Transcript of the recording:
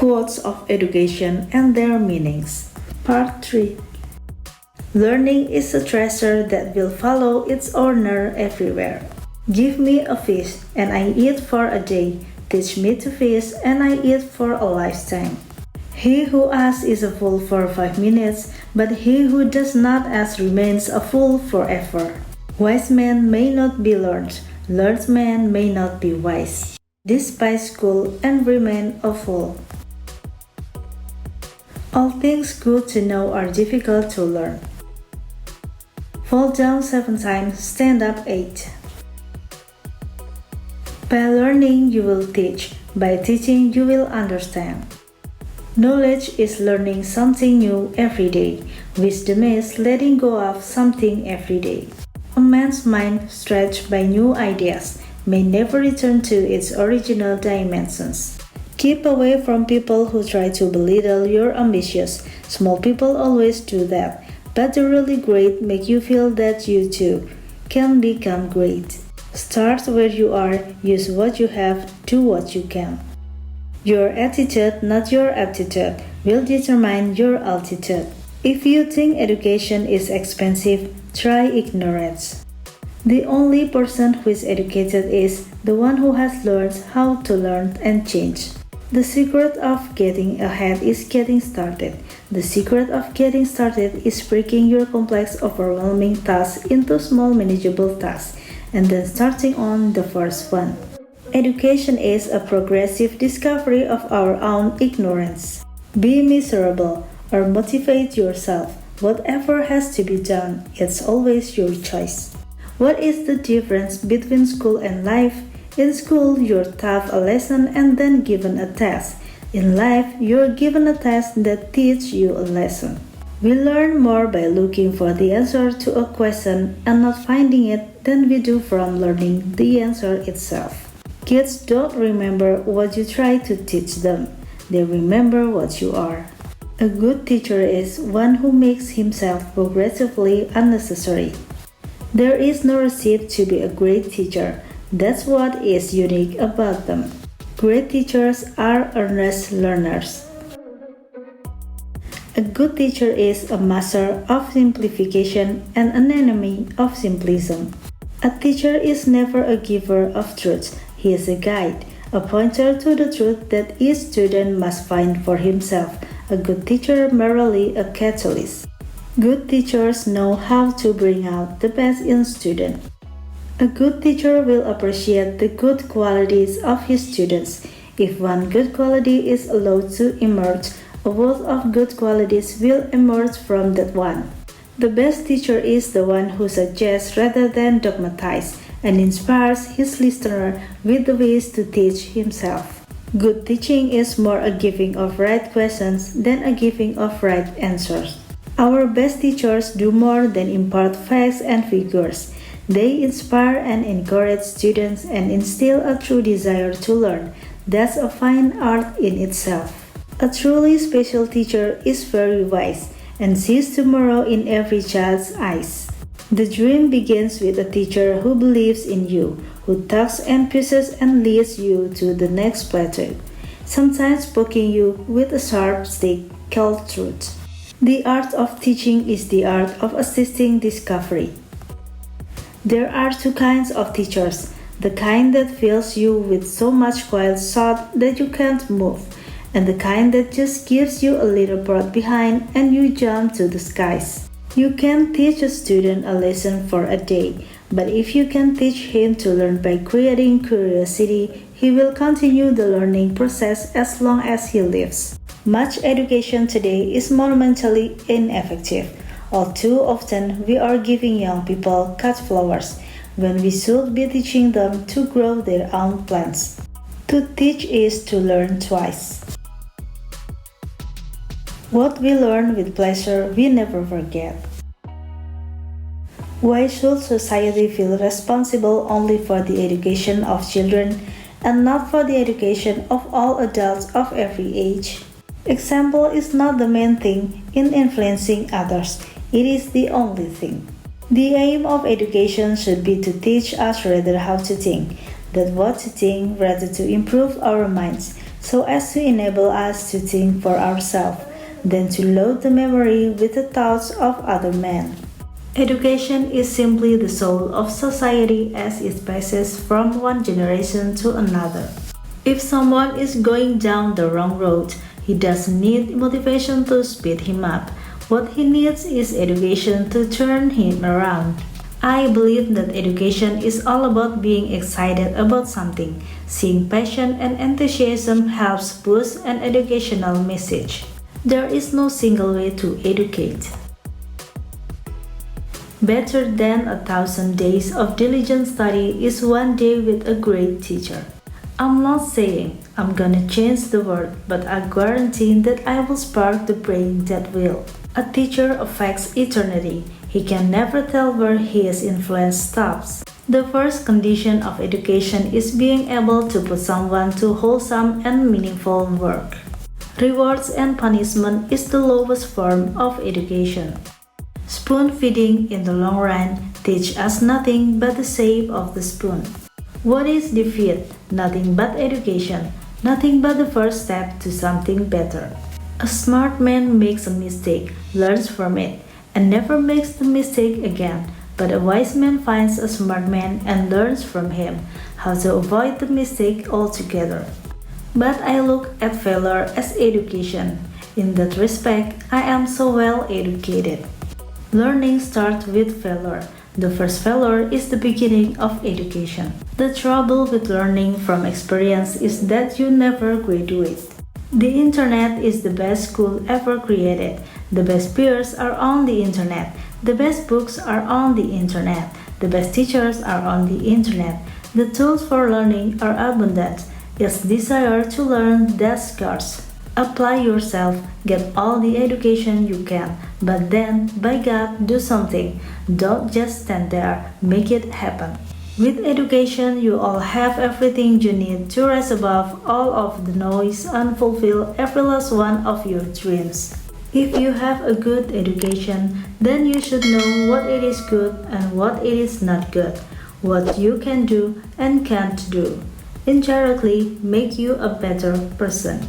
Quotes of Education and Their Meanings. Part 3. Learning is a treasure that will follow its owner everywhere. Give me a fish, and I eat for a day. Teach me to fish, and I eat for a lifetime. He who asks is a fool for 5 minutes, but he who does not ask remains a fool forever. Wise men may not be learned, learned men may not be wise. Despise school and remain a fool. All things good to know are difficult to learn. Fall down 7 times, stand up 8. By learning you will teach, by teaching you will understand. Knowledge is learning something new every day. Wisdom is letting go of something every day. A man's mind, stretched by new ideas, may never return to its original dimensions. Keep away from people who try to belittle your ambitions. Small people always do that, but the really great make you feel that you too can become great. Start where you are, use what you have, do what you can. Your attitude, not your aptitude, will determine your altitude. If you think education is expensive, try ignorance. The only person who is educated is the one who has learned how to learn and change. The secret of getting ahead is getting started. The secret of getting started is breaking your complex, overwhelming tasks into small, manageable tasks, and then starting on the first one. Education is a progressive discovery of our own ignorance. Be miserable or motivate yourself. Whatever has to be done, it's always your choice. What is the difference between school and life? In school, you're taught a lesson and then given a test. In life, you're given a test that teaches you a lesson. We learn more by looking for the answer to a question and not finding it than we do from learning the answer itself. Kids don't remember what you try to teach them. They remember what you are. A good teacher is one who makes himself progressively unnecessary. There is no recipe to be a great teacher. That's what is unique about them. Great teachers are earnest learners. A good teacher is a master of simplification and an enemy of simplism. A teacher is never a giver of truth. He is a guide, a pointer to the truth that each student must find for himself. A good teacher merely a catalyst. Good teachers know how to bring out the best in students. A good teacher will appreciate the good qualities of his students. If one good quality is allowed to emerge, a world of good qualities will emerge from that one. The best teacher is the one who suggests rather than dogmatizes and inspires his listener with the ways to teach himself. Good teaching is more a giving of right questions than a giving of right answers. Our best teachers do more than impart facts and figures. They inspire and encourage students and instill a true desire to learn. That's a fine art in itself. A truly special teacher is very wise and sees tomorrow in every child's eyes. The dream begins with a teacher who believes in you, who tugs and pushes and leads you to the next plateau, sometimes poking you with a sharp stick called truth. The art of teaching is the art of assisting discovery. There are 2 kinds of teachers, the kind that fills you with so much quiet thought that you can't move, and the kind that just gives you a little breath behind and you jump to the skies. You can teach a student a lesson for a day, but if you can teach him to learn by creating curiosity, he will continue the learning process as long as he lives. Much education today is monumentally ineffective. All too often, we are giving young people cut flowers when we should be teaching them to grow their own plants. To teach is to learn twice. What we learn with pleasure, we never forget. Why should society feel responsible only for the education of children and not for the education of all adults of every age? Example is not the main thing in influencing others. It is the only thing. The aim of education should be to teach us rather how to think, than what to think, rather to improve our minds, so as to enable us to think for ourselves, than to load the memory with the thoughts of other men. Education is simply the soul of society as it passes from one generation to another. If someone is going down the wrong road, he doesn't need motivation to speed him up. What he needs is education to turn him around. I believe that education is all about being excited about something. Seeing passion and enthusiasm helps push an educational message. There is no single way to educate. Better than 1,000 days of diligent study is one day with a great teacher. I'm not saying I'm gonna change the world, but I guarantee that I will spark the brain that will. A teacher affects eternity. He can never tell where his influence stops. The first condition of education is being able to put someone to wholesome and meaningful work. Rewards and punishment is the lowest form of education. Spoon feeding in the long run teach us nothing but the shape of the spoon. What is defeat? Nothing but education, nothing but the first step to something better. A smart man makes a mistake, learns from it, and never makes the mistake again. But a wise man finds a smart man and learns from him how to avoid the mistake altogether. But I look at failure as education. In that respect, I am so well educated. Learning starts with failure. The first failure is the beginning of education. The trouble with learning from experience is that you never graduate. The internet is the best school ever created. The best peers are on the internet. The best books are on the internet. The best teachers are on the internet. The tools for learning are abundant. It's desire to learn that's scarce. Apply yourself, get all the education you can, but then, by God, do something. Don't just stand there, make it happen. With education, you all have everything you need to rise above all of the noise and fulfill every last one of your dreams. If you have a good education, then you should know what it is good and what it is not good, what you can do and can't do. Indirectly make you a better person.